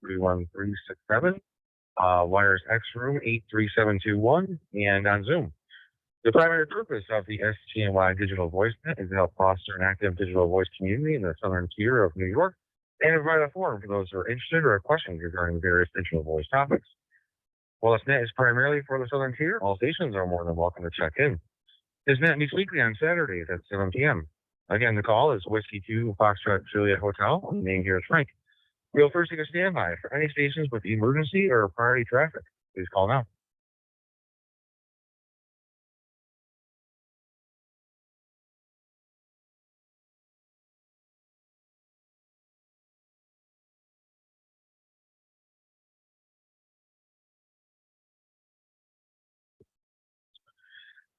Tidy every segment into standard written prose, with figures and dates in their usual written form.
31367, wires X room 83721, and on Zoom. The primary purpose of the STNY Digital Voice Net is to help foster an active digital voice community in the southern tier of New York and provide a forum for those who are interested or have questions regarding various digital voice topics. While this net is primarily for the southern tier, all stations are more than welcome to check in. This net meets weekly on Saturdays at 7 p.m. Again, the call is Whiskey 2 Foxtrot Juliet Hotel. The name here is Frank. We'll first take a standby for any stations with emergency or priority traffic. Please call now.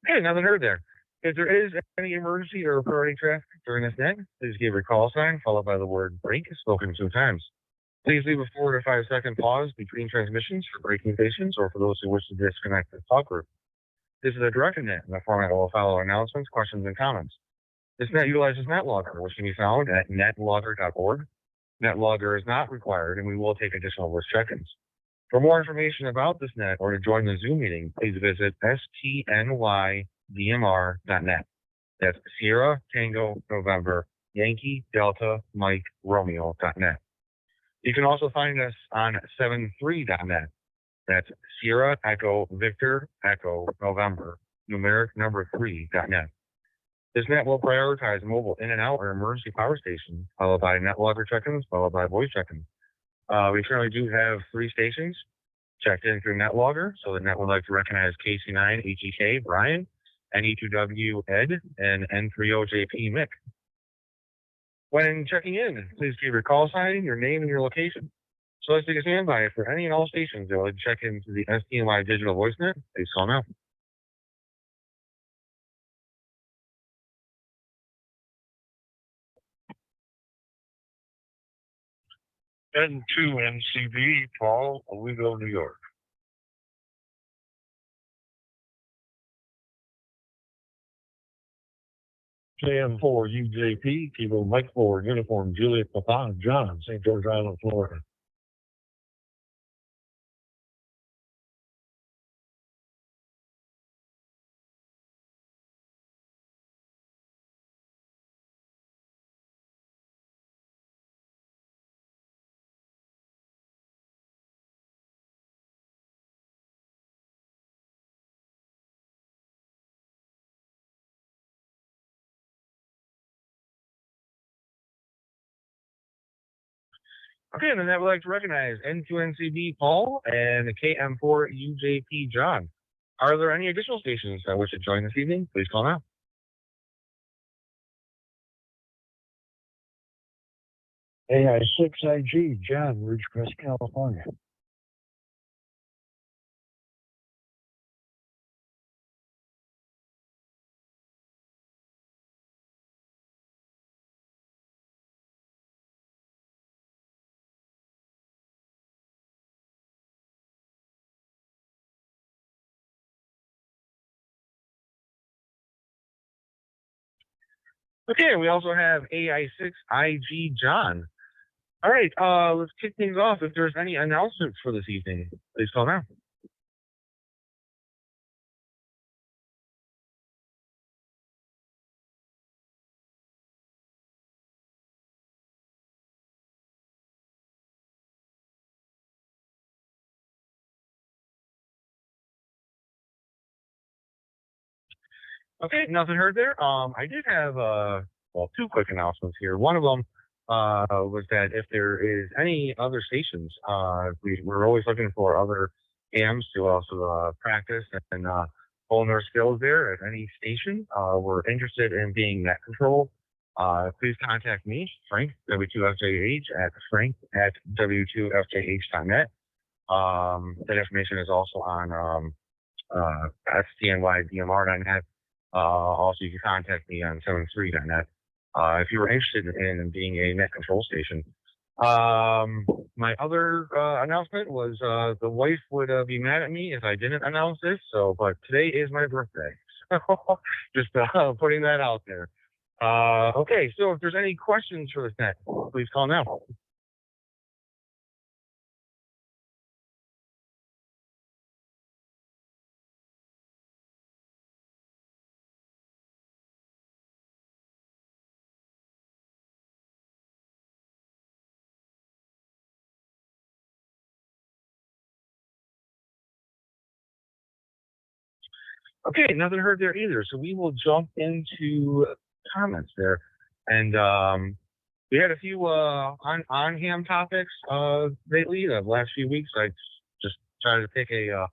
Hey, nothing heard there. If there is any emergency or priority traffic during this net, please give your call sign followed by the word break spoken 2 times. Please leave a 4 to 5 second pause between transmissions for breaking stations or for those who wish to disconnect the talk group. This is a directed net, and the format will follow announcements, questions, and comments. This net utilizes NetLogger, which can be found at netlogger.org. NetLogger is not required, and we will take additional voice check-ins. For more information about this net or to join the Zoom meeting, please visit STNYDMR.net. That's Sierra Tango November Yankee Delta Mike Romeo.net. You can also find us on 73.net. That's Sierra Echo Victor Echo November numeric number 3.net. This net will prioritize mobile in and out or emergency power stations, followed by NetLogger check-ins, followed by voice check-ins. We currently do have 3 stations checked in through NetLogger, so the net would like to recognize KC9 HEK Brian, NE2W Ed, and N30JP Mick. When checking in, please give your call sign, your name, and your location. So let's take a standby for any and all stations that would check into the STNY Digital Voice Net. Please call now. N2NCB, Paul, Owego, New York. JM4UJP, Kilo Mike 4, Uniform Juliet Papa, John, St. George Island, Florida. Okay, and then I would like to recognize N2NCB Paul and KM4UJP John. Are there any additional stations that wish to join this evening? Please call now. AI6IG, John, Ridgecrest, California. Okay, we also have AI6IG John. All right, let's kick things off. If there's any announcements for this evening, please call now. Okay, nothing heard there. I did have well, 2 quick announcements here. One of them was that if there is any other stations, we're always looking for other AMs to also practice and hone their skills there at any station. We're interested in being net control. Please contact me, Frank, W2FJH, at frank@w2fjh.net. That information is also on STNYDMR.net. Also, you can contact me on 73.net if you were interested in being a net control station. My other announcement was the wife would be mad at me if I didn't announce this. But today is my birthday. Just putting that out there. Okay, so if there's any questions for this net, please call now. Okay, nothing heard there either. So we will jump into comments there. And we had a few on ham topics lately. The last few weeks, I just tried to pick a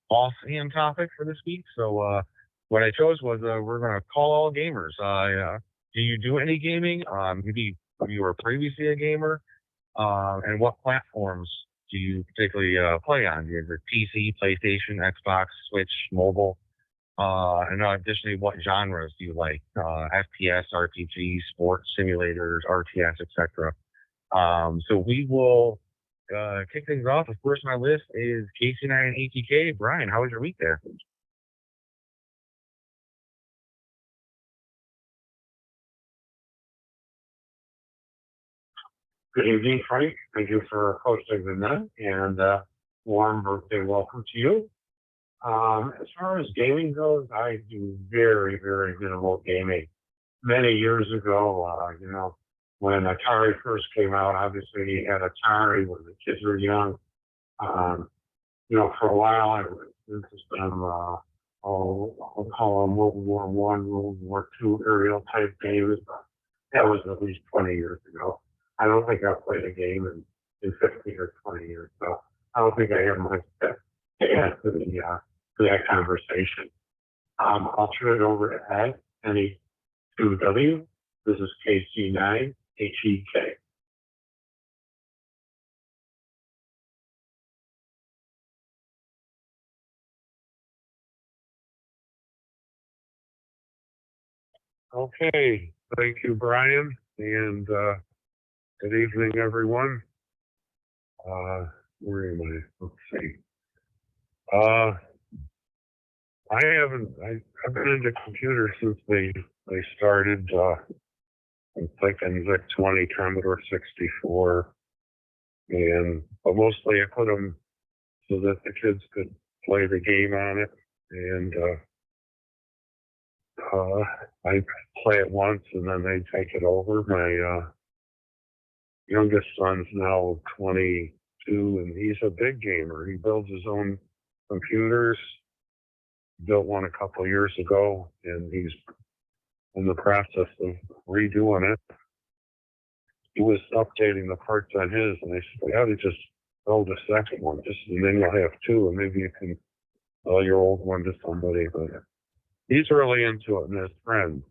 off ham topic for this week. So what I chose was we're going to call all gamers. Do you do any gaming? Maybe you were previously a gamer, and what platforms do you particularly play on? Do you have your PC, PlayStation, Xbox, Switch, mobile? And additionally, what genres do you like? FPS, RPG, sports simulators, RTS, etc. So we will kick things off. Of course, my list is KC9 and ATK. Brian, how was your week there? Good evening, Frank. Thank you for hosting the night and warm birthday welcome to you. As far as gaming goes, I do very, very minimal gaming. Many years ago, when Atari first came out, obviously you had Atari when the kids were young. Um, for a while I was interested in, I'll call them World War One, World War Two aerial type games. That was at least 20 years ago. I don't think I've played a game in 15 or 20 years, so I don't think I have much to add to that conversation. I'll turn it over to Ed, NE2W. This is KC9 HEK. Okay, thank you, Brian, and good evening, everyone. Where am I? Let's see. I've been into computers since they started. I'm thinking VIC-20, Commodore 64, but mostly I put them so that the kids could play the game on it, and I play it once and then they take it over. My youngest son's now 22 and he's a big gamer. He builds his own computers. Built one a couple of years ago and he's in the process of redoing it. He was updating the parts on his and I said, "How to just build a second one, just and then you'll have two and maybe you can sell your old one to somebody." But he's really into it and his friends.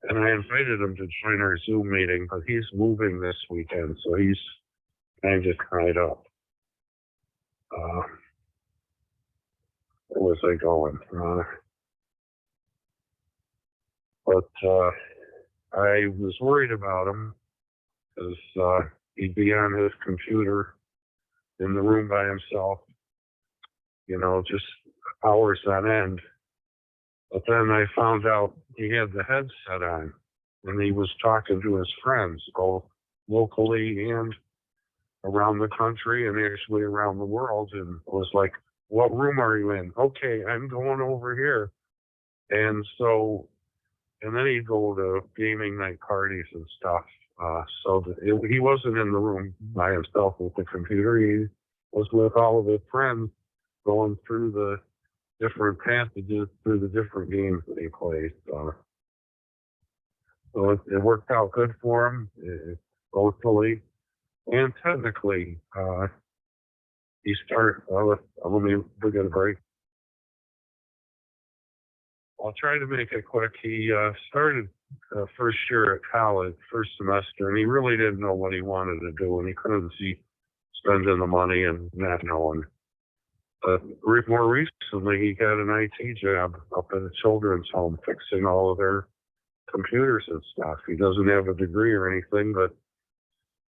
And I invited him to join our Zoom meeting, but he's moving this weekend, so he's kind of tied up. Where was I going? But I was worried about him because he'd be on his computer in the room by himself, just hours on end. But then I found out he had the headset on and he was talking to his friends, both locally and around the country and actually around the world. And it was like, "What room are you in?" "Okay, I'm going over here." And then he'd go to gaming night parties and stuff. He wasn't in the room by himself with the computer. He was with all of his friends going through the different passages through the different games that he plays. So it worked out good for him, socially and technically. He started, let me get a break. I'll try to make it quick. He started first year at college, first semester, and he really didn't know what he wanted to do, and he couldn't see spending the money and not knowing. But more recently, he got an IT job up at a children's home, fixing all of their computers and stuff. He doesn't have a degree or anything, but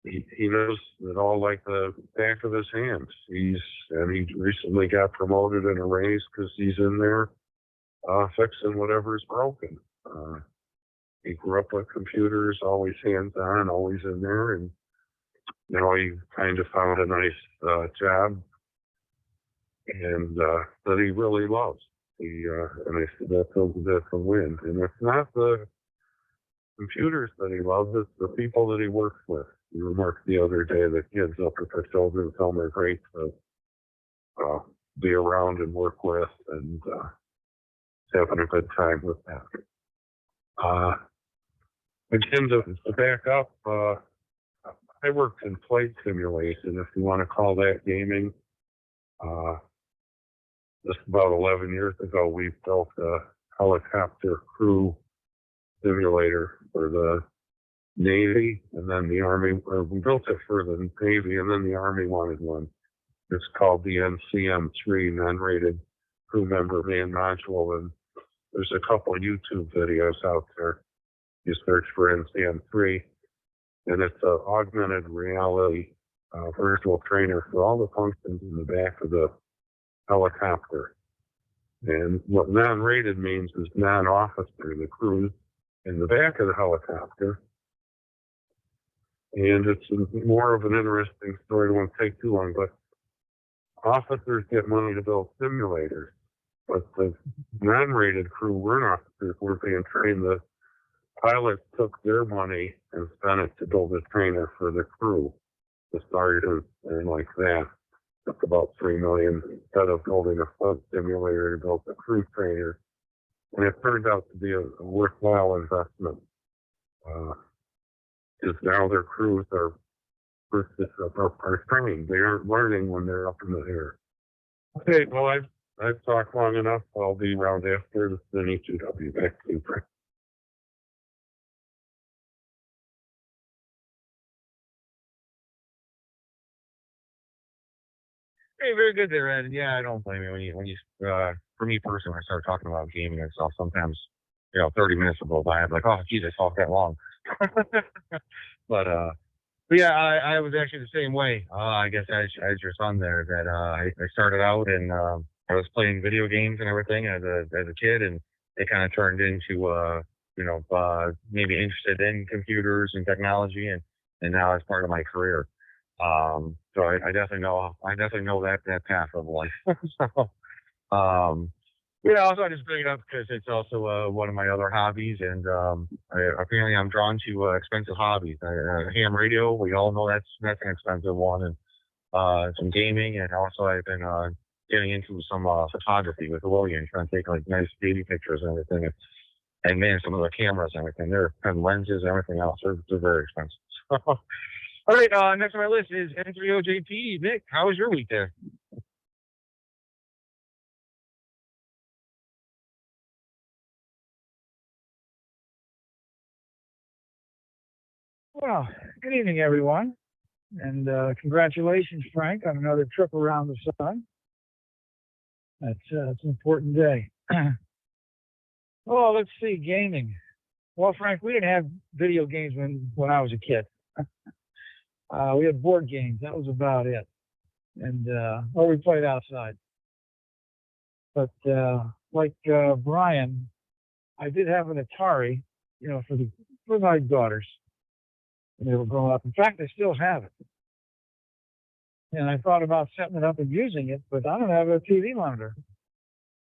he knows it all like the back of his hands. He recently got promoted and a raise because he's in there fixing whatever's broken. He grew up with computers, always hands on, always in there, and now he kind of found a nice job and that he really loves. And I said that's a win. And it's not the computers that he loves, it's the people that he works with. He remarked the other day that kids up at the children's home are great, but be around and work with, and having a good time with that. Again, to back up, I worked in flight simulation, if you want to call that gaming. Just about 11 years ago, we built a helicopter crew simulator for the Navy, and then the Army, or we built it for the Navy, and then the Army wanted one. It's called the NCM-3, non-rated crew member man module, and there's a couple of YouTube videos out there. You search for NCM-3, and it's an augmented reality virtual trainer for all the functions in the back of the helicopter. And what non-rated means is non-officer, the crew in the back of the helicopter. And it's more of an interesting story. It won't take too long, but officers get money to build simulators. But the non-rated crew weren't officers, were being trained. The pilots took their money and spent it to build a trainer for the crew, the sergeants and like that. Took about $3 million instead of building a flight simulator, to build a crew trainer. And it turned out to be a worthwhile investment. Because now their crews are trained. They aren't learning when they're up in the air. Okay, well, I've talked long enough. I'll be around after the STNY. Back to you, Frank. Hey, very good there, Ed. Yeah, I don't blame you when you for me personally, when I start talking about gaming and stuff, sometimes 30 minutes will go by. I'm like, oh, geez, I talked that long. But yeah, I was actually the same way. I guess as your son there, that I started out and I was playing video games and everything as a kid, and it kind of turned into maybe interested in computers and technology, and now it's part of my career. So I definitely know that path of life. So, also I just bring it up because it's also one of my other hobbies, and apparently I'm drawn to expensive hobbies. Ham radio, we all know that's an expensive one, and some gaming, and also I've been getting into some photography with William, trying to take like nice baby pictures and everything. And man, some of the cameras and everything, they're and lenses and everything else, they're very expensive. All right, next on my list is N3OJP. Nick, how was your week there? Well, good evening, everyone, and congratulations, Frank, on another trip around the sun. It's an important day. Oh, let's see, gaming. Well, Frank, we didn't have video games when I was a kid. We had board games. That was about it, and or we played outside. But like Brian, I did have an Atari, for my daughters. They were growing up. In fact, I still have it. And I thought about setting it up and using it, but I don't have a TV monitor.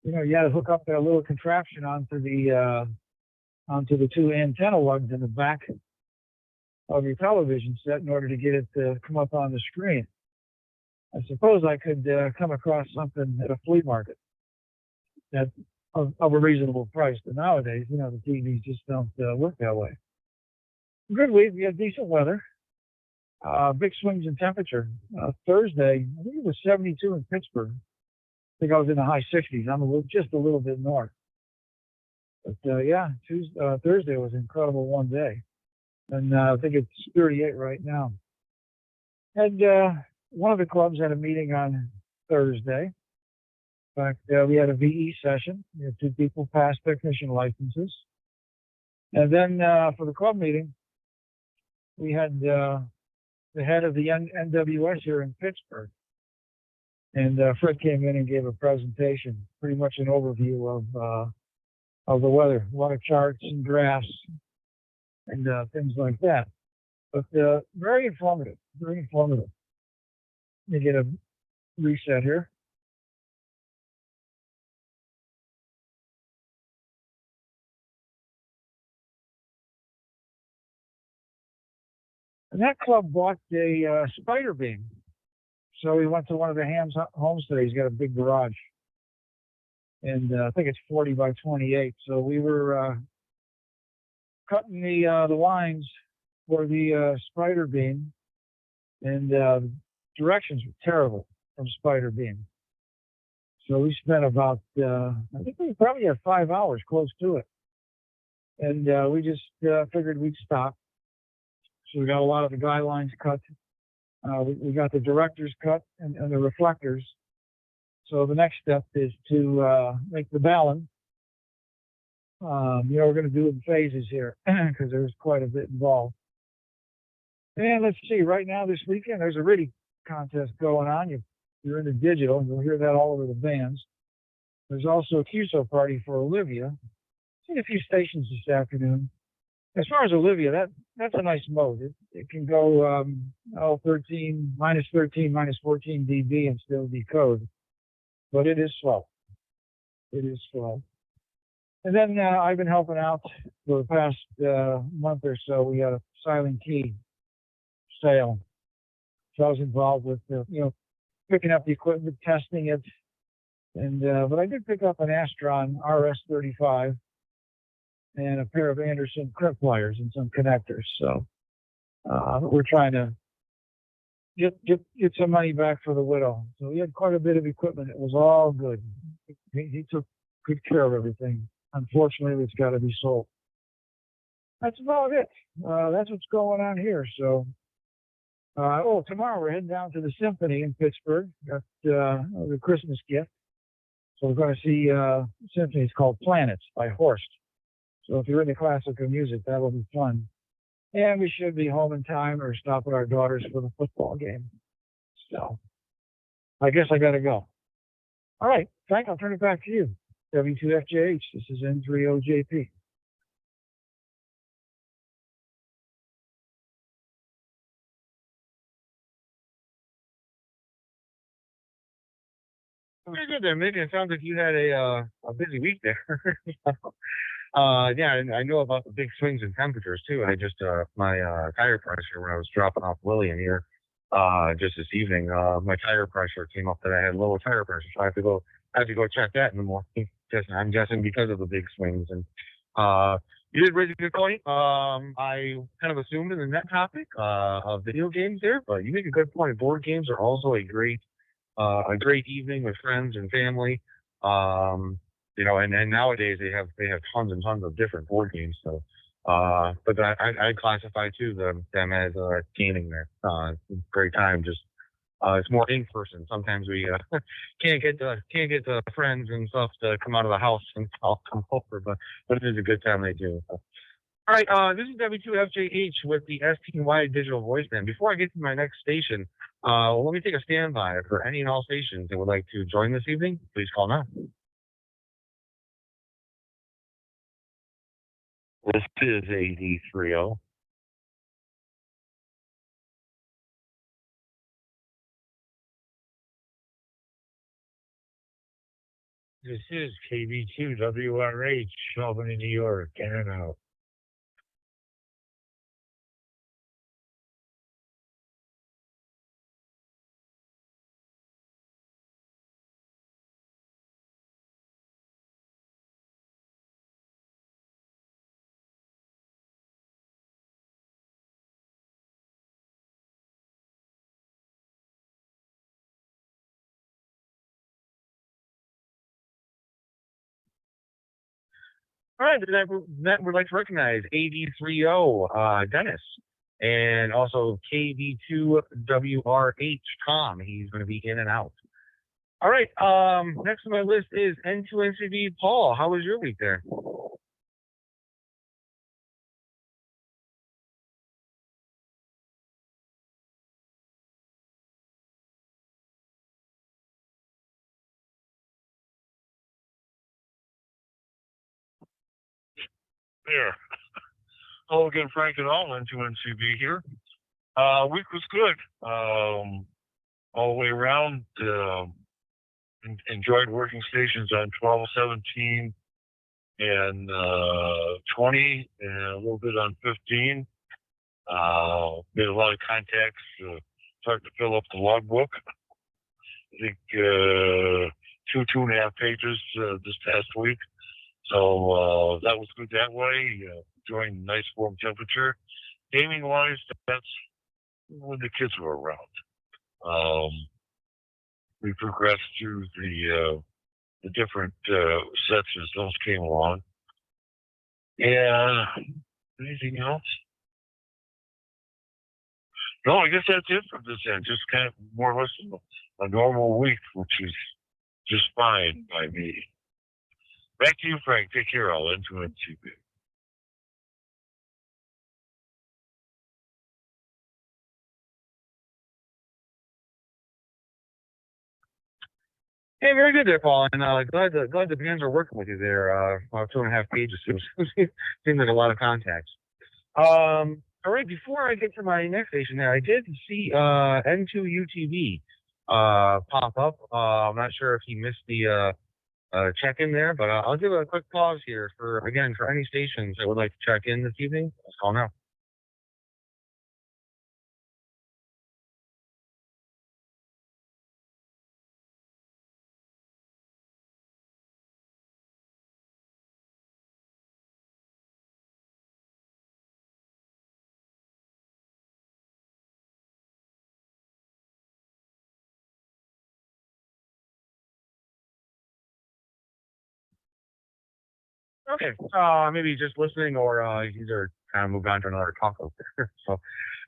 You had to hook up that little contraption onto the two antenna lugs in the back of your television set in order to get it to come up on the screen. I suppose I could come across something at a flea market that of a reasonable price, but nowadays, the TVs just don't work that way. Good week. We had decent weather. Big swings in temperature. Thursday, I think it was 72 in Pittsburgh. I think I was in the high 60s. I'm just a little bit north. But yeah, Thursday was incredible one day. And I think it's 38 right now. And one of the clubs had a meeting on Thursday. In fact, we had a VE session. We had 2 people pass technician licenses. And then for the club meeting, we had the head of the NWS here in Pittsburgh. And Fred came in and gave a presentation, pretty much an overview of the weather charts and graphs and things like that. But very informative, very informative. Let me get a reset here. And that club bought a spider beam So we went to one of the Ham's homes today. He's got a big garage. And I think it's 40 by 28. So we were cutting the lines for the spider beam. And directions were terrible from spider beam. So we spent about, I think we probably had 5 hours close to it. And we just figured we'd stop. So we got a lot of the guy lines cut. We got the directors cut and the reflectors. So the next step is to make the balun. We're going to do it in phases here because there's quite a bit involved. And let's see, right now this weekend, there's a RIDI contest going on. You're into digital, you'll hear that all over the bands. There's also a QSO party for Olivia. Seen a few stations this afternoon. As far as Olivia, that's a nice mode. It can go 13, minus 14 dB and still decode. But it is slow. It is slow. And then I've been helping out for the past month or so. We had a silent key sale. So I was involved with, picking up the equipment, testing it. And but I did pick up an Astron RS-35 and a pair of Anderson crimp pliers and some connectors. So we're trying to get some money back for the widow. So we had quite a bit of equipment. It was all good. He took good care of everything. Unfortunately, it's got to be sold. That's about it. That's what's going on here. So, tomorrow we're heading down to the Symphony in Pittsburgh. Got the Christmas gift. So we're going to see a symphony. It's called Planets by Horst. So if you're into classical music, that'll be fun. And we should be home in time or stop at our daughter's for the football game. So I guess I got to go. All right, Frank, I'll turn it back to you. W2FJH, this is N30JP. Very good there, Mick. It sounds like you had a busy week there. Yeah, and I know about the big swings in temperatures too. I just my tire pressure when I was dropping off Lillian here just this evening, my tire pressure came up that I had low tire pressure, so I have to go check that in the morning. I'm guessing because of the big swings. And you did raise a good point. I kind of assumed in the net topic of video games there, but you make a good point. Board games are also a great evening with friends and family. And nowadays they have tons and tons of different board games. So, but I classify too them as gaming there. Great time. Just it's more in person. Sometimes we can't get the friends and stuff to come out of the house and all come over, but it is a good time they do. So. All right, this is W2FJH with the STNY digital voice band. Before I get to my next station, let me take a standby for any and all stations that would like to join this evening. Please call now. This is AD30. This is KB2WRH, Albany, New York, in and out. All right, that would like to recognize AD30 Dennis, and also KB2WRH Tom. He's going to be in and out. All right, next on my list is N2NCB Paul. How was your week there? There. Hello again, Frank and all, N2NCB here. Week was good. All the way around. Enjoyed working stations on 12, 17, and 20, and a little bit on 15. Made a lot of contacts, starting to fill up the logbook. I think, 2.5 pages, this past week. So, that was good that way, enjoying nice warm temperature. Gaming wise, that's when the kids were around. Um, we progressed through the different, sets as those came along. Yeah. Anything else? No, I guess that's it from this end. Just kind of more or less a normal week, which is just fine by me. Back to you, Frank. Take care. I'll end to TV. Hey, very good there, Paul. And glad the bands are working with you there. 2.5 pages seems like a lot of contacts. All right, before I get to my next station there, I did see N2UTV pop up. I'm not sure if he missed the check in there, but I'll give a quick pause here for any stations that would like to check in this evening. Let's call now. Okay. Maybe just listening or either kind of move on to another talk over there. So,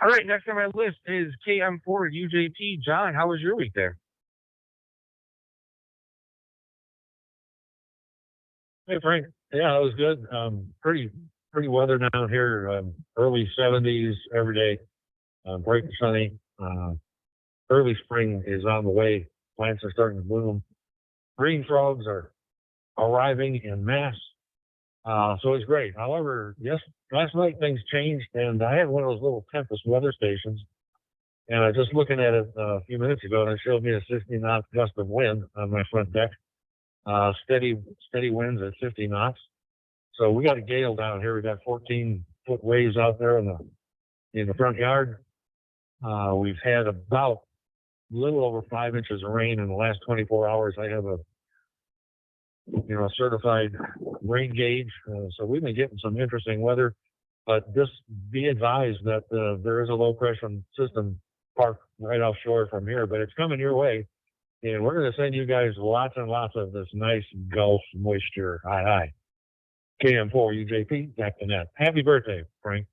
all right. Next on my list is KM4 UJP. John, how was your week there? Hey Frank, yeah, it was good. Pretty weather down here. Early 70s every day. Bright and sunny. Early spring is on the way. Plants are starting to bloom. Green frogs are arriving in mass. So it's great. However, yes, last night things changed, and I had one of those little tempest weather stations, and I was just looking at it a few minutes ago, and it showed me a 60-knot gust of wind on my front deck. Steady winds at 50 knots. So we got a gale down here. We got 14-foot waves out there in the front yard. We've had about a little over 5 inches of rain in the last 24 hours. I have a certified rain gauge. So we've been getting some interesting weather, but just be advised that there is a low pressure system parked right offshore from here, but it's coming your way. And we're going to send you guys lots and lots of this nice Gulf moisture. Hi. KM4 UJP, back to net. Happy birthday, Frank.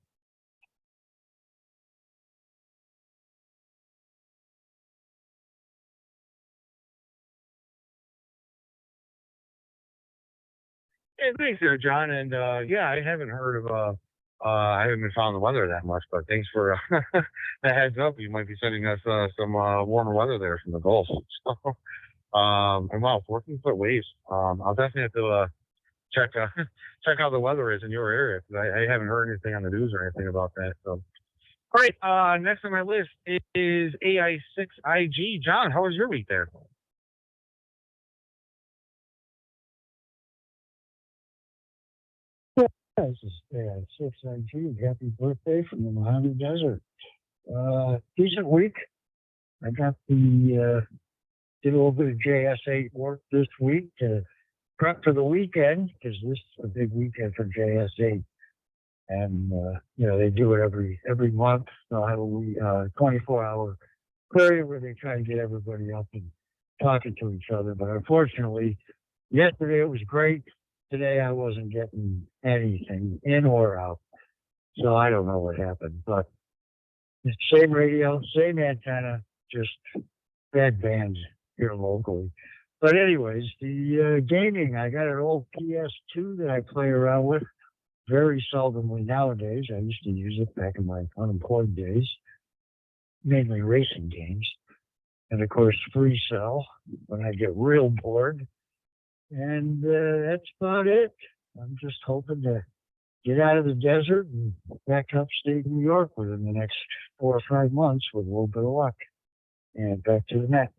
Hey, thanks there, John. And yeah, I haven't heard of I haven't been following the weather that much, but thanks for the heads up. You might be sending us some warmer weather there from the Gulf. So, and wow, 14-foot waves. I'll definitely have to check check how the weather is in your area because I haven't heard anything on the news or anything about that. So, all right. Next on my list is AI6IG. John, how was your week there? This is AI6IG. Happy birthday from the Mojave Desert. Decent week. I got did a little bit of JS8 work this week to prep for the weekend because this is a big weekend for JS8. And they do it every month. They'll have a 24-hour period where they try to get everybody up and talking to each other. But unfortunately, yesterday it was great. Today I wasn't getting anything in or out. So I don't know what happened. But same radio, same antenna, just bad bands here locally. But anyways, the gaming, I got an old PS2 that I play around with very seldomly nowadays. I used to use it back in my unemployed days, mainly racing games. And of course, free cell when I get real bored. And that's about it. I'm just hoping to get out of the desert and back upstate New York within the next 4 or 5 months with a little bit of luck. And back to the net.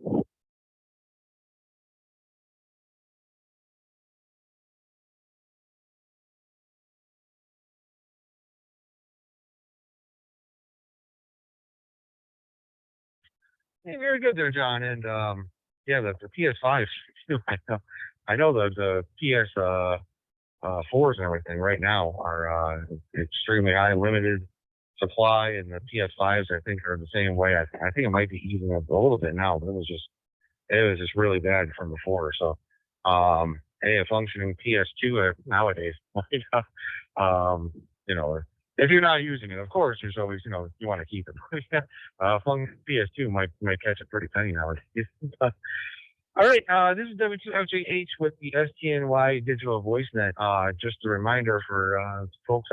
Hey, very good there, John. And Yeah, the PS5. I know the PS fours and everything right now are extremely high, limited supply, and the PS5s I think are the same way. I think it might be easing up a little bit now, but it was just really bad from before. So, a functioning PS2 nowadays, you know, if you're not using it, of course, there's always, you want to keep it. PS2 might catch a pretty penny nowadays. All right, this is W2FJH with the STNY Digital Voice Net. Just a reminder for folks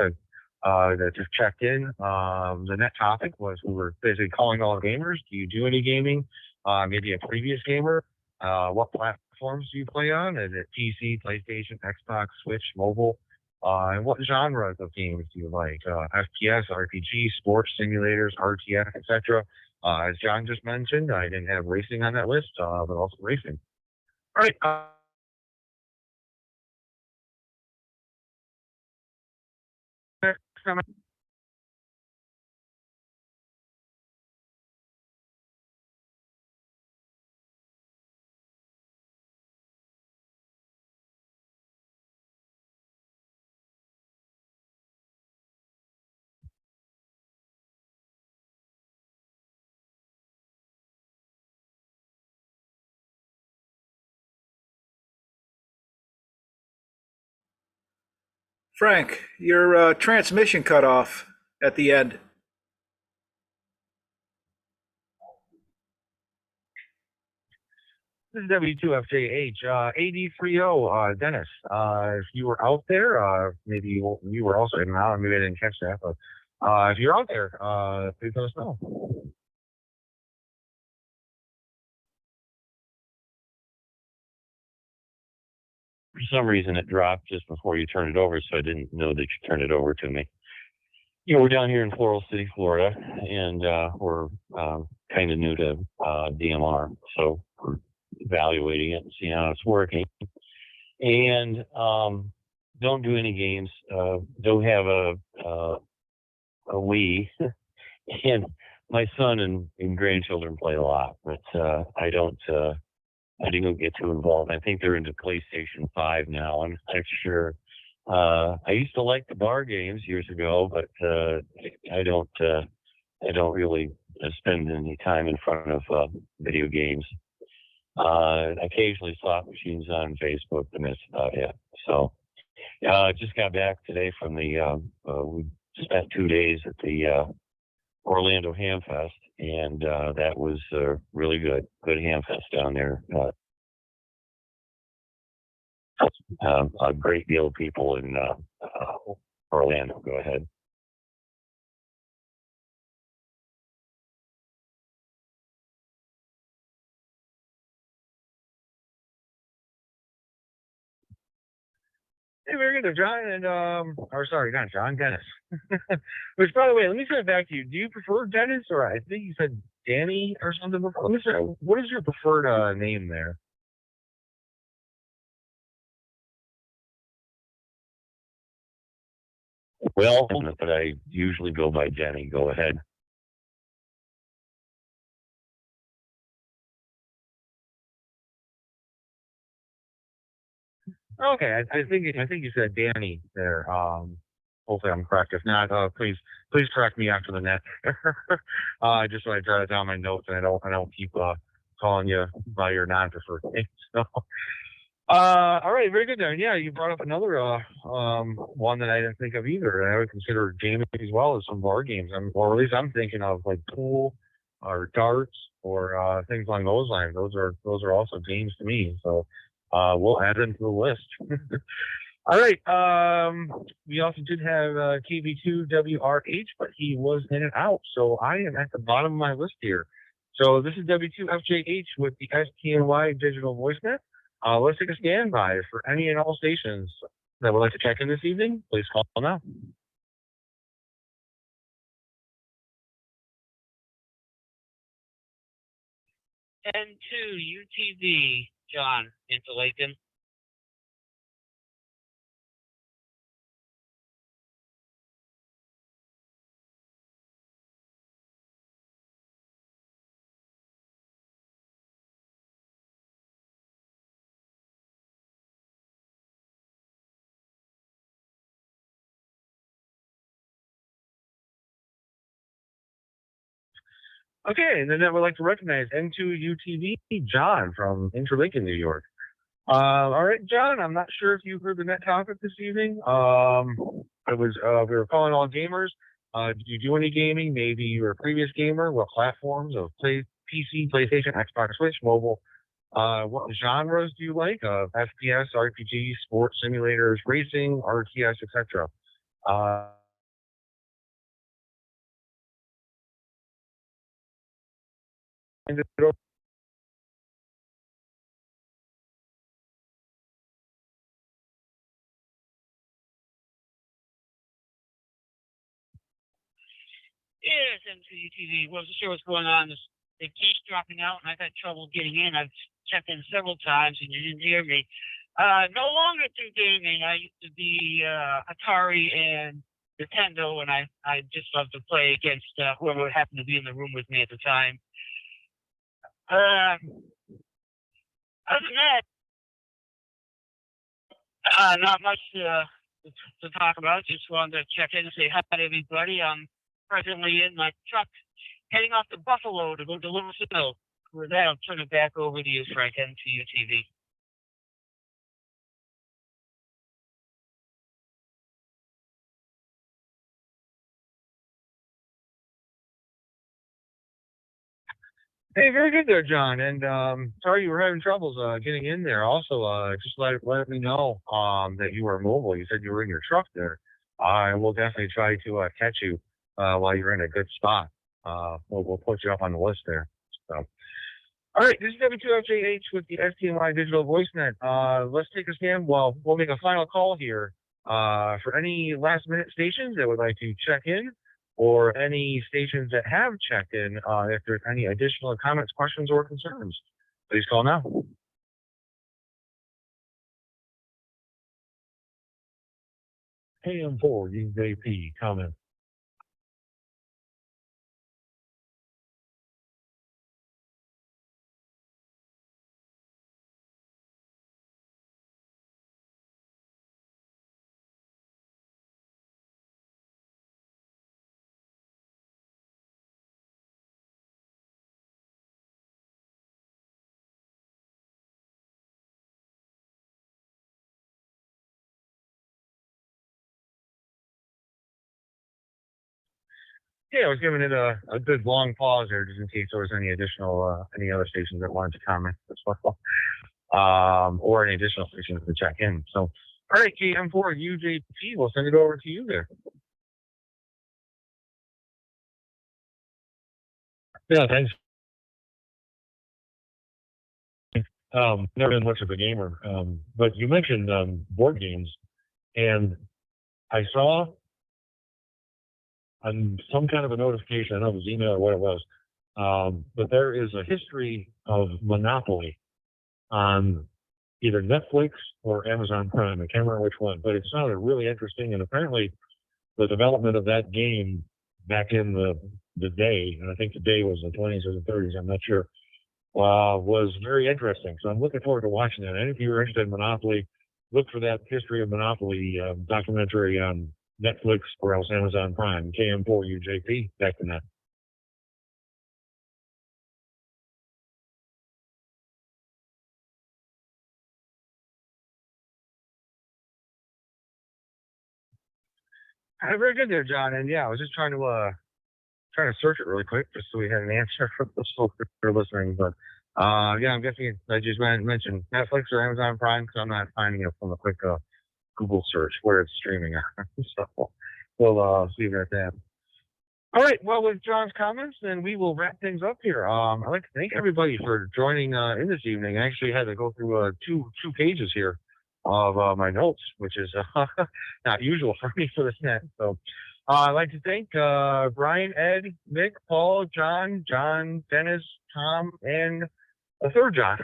that just checked in. The net topic was we were basically calling all gamers. Do you do any gaming? Maybe a previous gamer. What platforms do you play on? Is it PC, PlayStation, Xbox, Switch, mobile? And what genres of games do you like? FPS, RPG, sports simulators, RTS, etc. As John just mentioned, I didn't have racing on that list, but also racing. All right. Frank, your transmission cut off at the end. This is W2FJH, AD30, Dennis. If you were out there, maybe you were also in and out, maybe I didn't catch that, but if you're out there, please let us know. For some reason, it dropped just before you turned it over, so I didn't know that you turned it over to me. We're down here in Floral City, Florida, and we're kind of new to DMR, so we're evaluating it and seeing how it's working. And don't do any games. Don't have a Wii, and my son and grandchildren play a lot, but I didn't get too involved. I think they're into PlayStation 5 now. I'm not sure. I used to like the bar games years ago, but I don't really spend any time in front of video games. Occasionally slot machines on Facebook, and that's about it. So, just got back today from we spent 2 days at the Orlando Ham Fest, and that was really good. Good Ham Fest down there. A great deal of people in Orlando. Go ahead. Hey, very good, John, and or sorry, not John, Dennis. Which, by the way, let me send it back to you. Do you prefer Dennis, or I think you said Danny or something before? Let me say, what is your preferred name there? Well, but I usually go by Jenny. Go ahead. Okay, I think you said Danny there. Hopefully I'm correct. If not, please correct me after the net. Just so I jot it down my notes and I don't keep calling you by your non-preferred name. So, all right, very good then. Yeah, you brought up another one that I didn't think of either. And I would consider gaming as well as some board games. Or at least I'm thinking of like pool or darts or things along those lines. Those are also games to me. So we'll add them to the list. All right. We also did have KB2WRH, but he was in and out. So I am at the bottom of my list here. So this is W2FJH with the STNY Digital Voice Net. Let's take a standby for any and all stations that would like to check in this evening. Please call now. N2 UTV, John, into Lakeland. Okay, and then I would like to recognize N2UTV John from Interlaken, New York. All right, John, I'm not sure if you heard the net topic this evening. It was we were calling all gamers. Did you do any gaming? Maybe you were a previous gamer. What platforms of PC, PlayStation, Xbox, Switch, mobile? What genres do you like? FPS, RPG, sports simulators, racing, RTS, etc. Uh, and Yes, MCU TV. Wasn't sure what's going on. It keeps dropping out, and I've had trouble getting in. I've checked in several times, and you didn't hear me. No longer do gaming. I used to be Atari and Nintendo, and I just love to play against whoever happened to be in the room with me at the time. Other than that, not much to talk about. Just wanted to check in and say hi to everybody. I'm presently in my truck heading off to Buffalo to go deliver snow. With that, I'll turn it back over to you, Frank, and to you, TV. Hey, very good there, John. And sorry you were having troubles getting in there. Also, just let me know that you were mobile. You said you were in your truck there. I will definitely try to catch you while you're in a good spot. We'll put you up on the list there. So, all right, this is W2FJH with the STNY Digital Voice Net. Let's take a stand. Well, we'll make a final call here for any last minute stations that would like to check in, or any stations that have checked in, if there's any additional comments, questions, or concerns. Please call now. AM4, UJP, comment. Yeah, I was giving it a good long pause there just in case there was any additional, any other stations that wanted to comment as well, or any additional stations to check in. So, all right, KM4 UJP, we'll send it over to you there. Yeah, thanks. Never been much of a gamer, but you mentioned board games, and I saw on some kind of a notification, I don't know if it was email or what it was, but there is a history of Monopoly on either Netflix or Amazon Prime. I can't remember which one, but it sounded really interesting. And apparently, the development of that game back in the day, and I think the day was the 20s or the 30s, I'm not sure, was very interesting. So I'm looking forward to watching that. And if you're interested in Monopoly, look for that History of Monopoly documentary on Netflix or else Amazon Prime. KM4UJP, back to that. Very good there, John. And yeah, I was just trying to search it really quick just so we had an answer for the folks that are listening. But yeah, I'm guessing I just mentioned Netflix or Amazon Prime because I'm not finding it from a quick Google search where it's streaming at. So we'll leave it at that. All right. Well, with John's comments, then we will wrap things up here. I'd like to thank everybody for joining in this evening. I actually had to go through two pages here of my notes, which is not usual for me for this net. So I'd like to thank Brian, Ed, Mick, Paul, John, Dennis, Tom, and a third John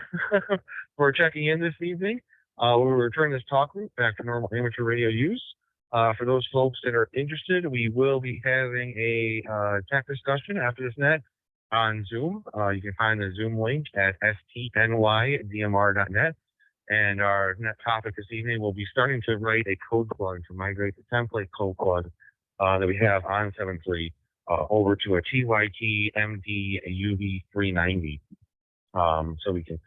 for checking in this evening. We'll return this talk group back to normal amateur radio use. For those folks that are interested, we will be having a tech discussion after this net on Zoom. You can find the Zoom link at stnydmr.net. And our net topic this evening will be starting to write a code plug to migrate the template code plug that we have on 7.3 over to a TYT MD UV 390. So we can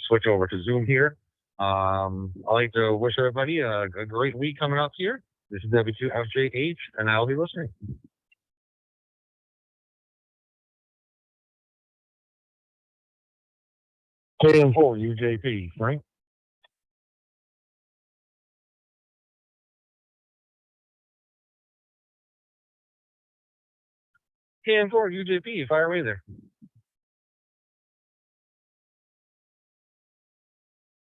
switch over to Zoom here. I'd like to wish everybody a great week coming up here. This is W2FJH, and I'll be listening. KM4 UJP, Frank. KM4 UJP, fire away there.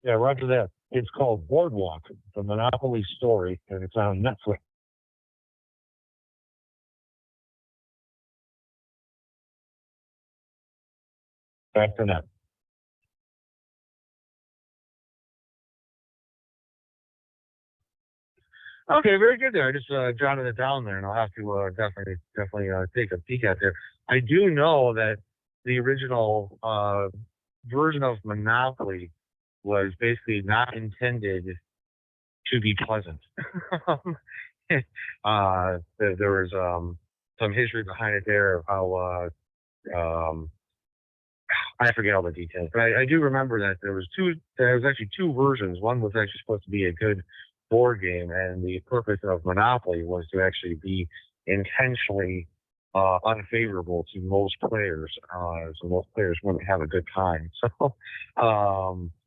Yeah, roger that. It's called Boardwalk, the Monopoly story, and it's on Netflix. Back to net. Okay, very good there. I just jotted it down there, and I'll have to definitely take a peek at there. I do know that the original version of Monopoly was basically not intended to be pleasant. There was some history behind it there of how I forget all the details, but I do remember that there was actually two versions. One was actually supposed to be a good board game, and the purpose of Monopoly was to actually be intentionally unfavorable to most players, so most players wouldn't have a good time. So,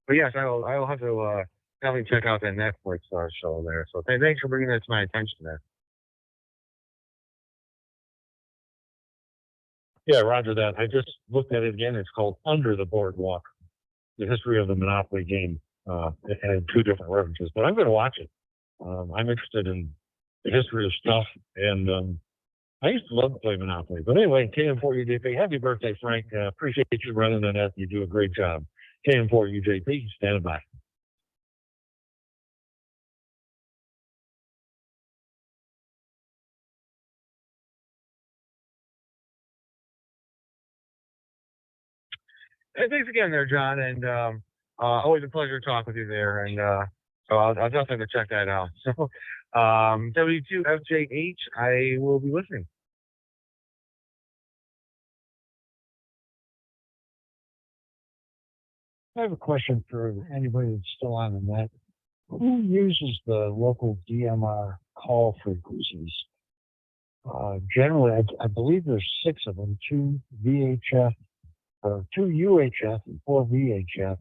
but yes, I'll have to definitely check out that Netflix show there. So thanks for bringing that to my attention there. Yeah, roger that. I just looked at it again. It's called Under the Boardwalk, the history of the Monopoly game. It had two different references, but I'm going to watch it. I'm interested in the history of stuff, and I used to love to play Monopoly. But anyway, KM4UJP, happy birthday, Frank. Appreciate you running that. You do a great job. KM4UJP, standing by. Hey, thanks again there, John, and always a pleasure to talk with you there. And so I'll definitely check that out. So W2FJH, I will be listening. I have a question for anybody that's still on the net. Who uses the local DMR call frequencies? Generally, I believe there's 6 of them, 2 VHF, or 2 UHF and 4 VHF.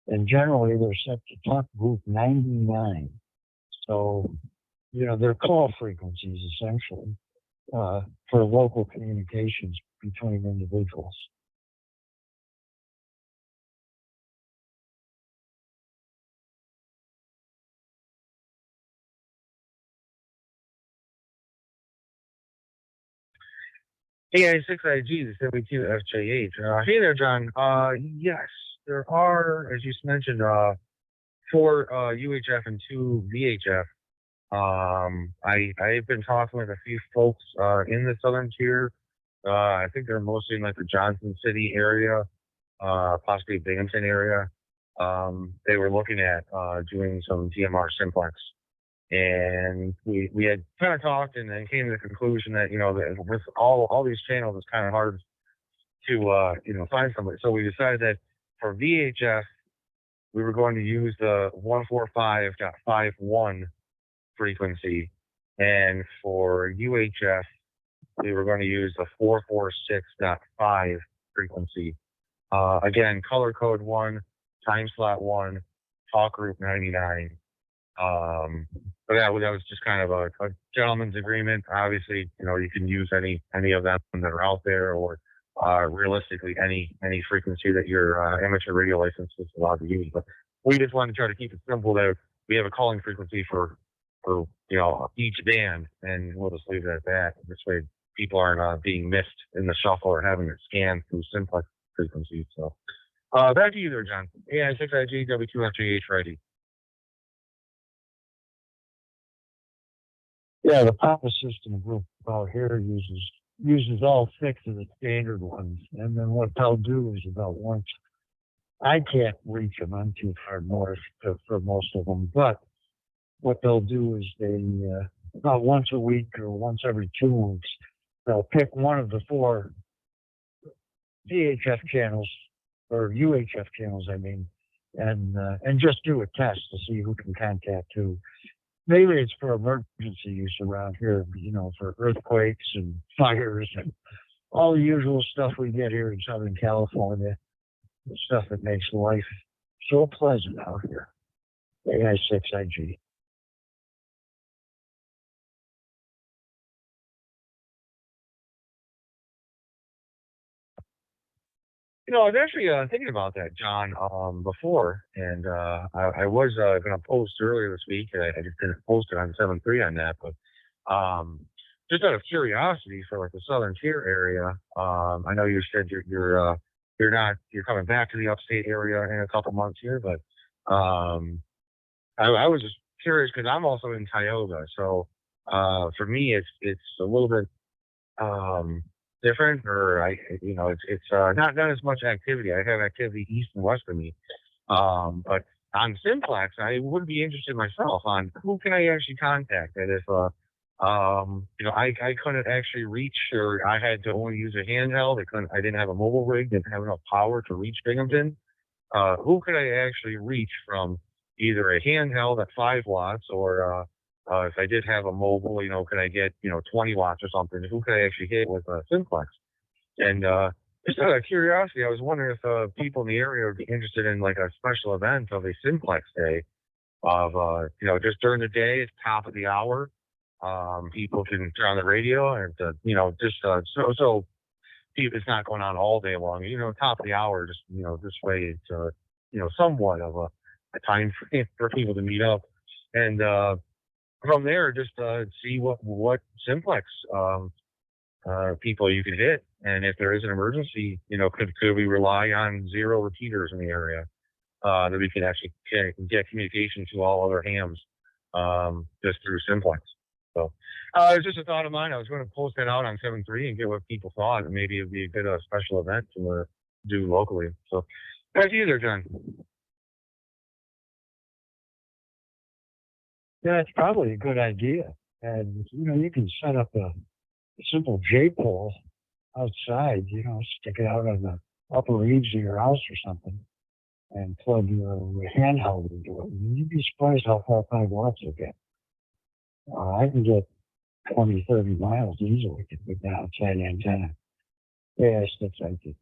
And generally they're set to talk group 99. So, they're call frequencies essentially for local communications between individuals. AI6IG, the 72FJH. Hey there, John. Yes, there are, as you mentioned, 4 UHF and 2 VHF. I've been talking with a few folks in the southern tier. I think they're mostly in like the Johnson City area, possibly Binghamton area. They were looking at doing some DMR simplex. And we had kind of talked and then came to the conclusion that, that with all these channels, it's kind of hard to, find somebody. So we decided that for VHF, we were going to use the 145.51 frequency. And for UHF, we were going to use the 446.5 frequency. Again, color code 1, time slot 1, talk group 99. But that was just kind of a gentleman's agreement. Obviously, you can use any of them that are out there, or realistically any frequency that your amateur radio license is allowed to use. But we just want to try to keep it simple that we have a calling frequency for each band, and we'll just leave it at that. This way, people aren't being missed in the shuffle or having it scanned through simplex frequencies. So back to you there, John. AI6IG W2FJH ready. Yeah, the Papa system group out here uses all 6 of the standard ones, and then what they'll do is about once. I can't reach them; I'm too far north for most of them. But what they'll do is they about once a week or once every 2 weeks, they'll pick one of the 4 VHF channels or UHF channels, I mean, and just do a test to see who can contact who. Maybe it's for emergency use around here, you know, for earthquakes and fires and all the usual stuff we get here in Southern California, the stuff that makes life so pleasant out here. AI6IG. You know, I was actually thinking about that, John, before, and I was going to post earlier this week. I just didn't post it on 7.3 on that, but just out of curiosity for like the Southern Tier area, I know you said you're coming back to the upstate area in a couple months here, but I was just curious because I'm also in Tioga, so for me it's a little bit different, or it's not as much activity. I have activity east and west of me, but on Simplex, I would be interested myself on who can I actually contact. And if I couldn't actually reach, or I had to only use a handheld. I didn't have a mobile rig, didn't have enough power to reach Binghamton. Who could I actually reach from either a handheld at 5 watts, or if I did have a mobile, could I get 20 watts or something? Who could I actually hit with a Simplex? And just out of curiosity, I was wondering if people in the area would be interested in like a special event of a Simplex day of just during the day, it's top of the hour. People can turn on the radio and so people, it's not going on all day long. Top of the hour, just this way it's somewhat of a time for people to meet up, and from there just see what Simplex people you can hit, and if there is an emergency, could we rely on 0 repeaters in the area that we can actually get communication to all other hams just through Simplex. So it's just a thought of mine. I was going to post that out on 7.3 and get what people thought, and maybe it'd be a good special event to do locally. So back to you there, John. Yeah, it's probably a good idea. And, you can set up a simple J-pole outside, stick it out on the upper eaves of your house or something and plug your handheld into it. And you'd be surprised how far 5 watts will get. I can get 20, 30 miles easily with that outside antenna. Yeah, that's like it.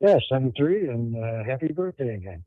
Yeah, 7.3, and happy birthday again.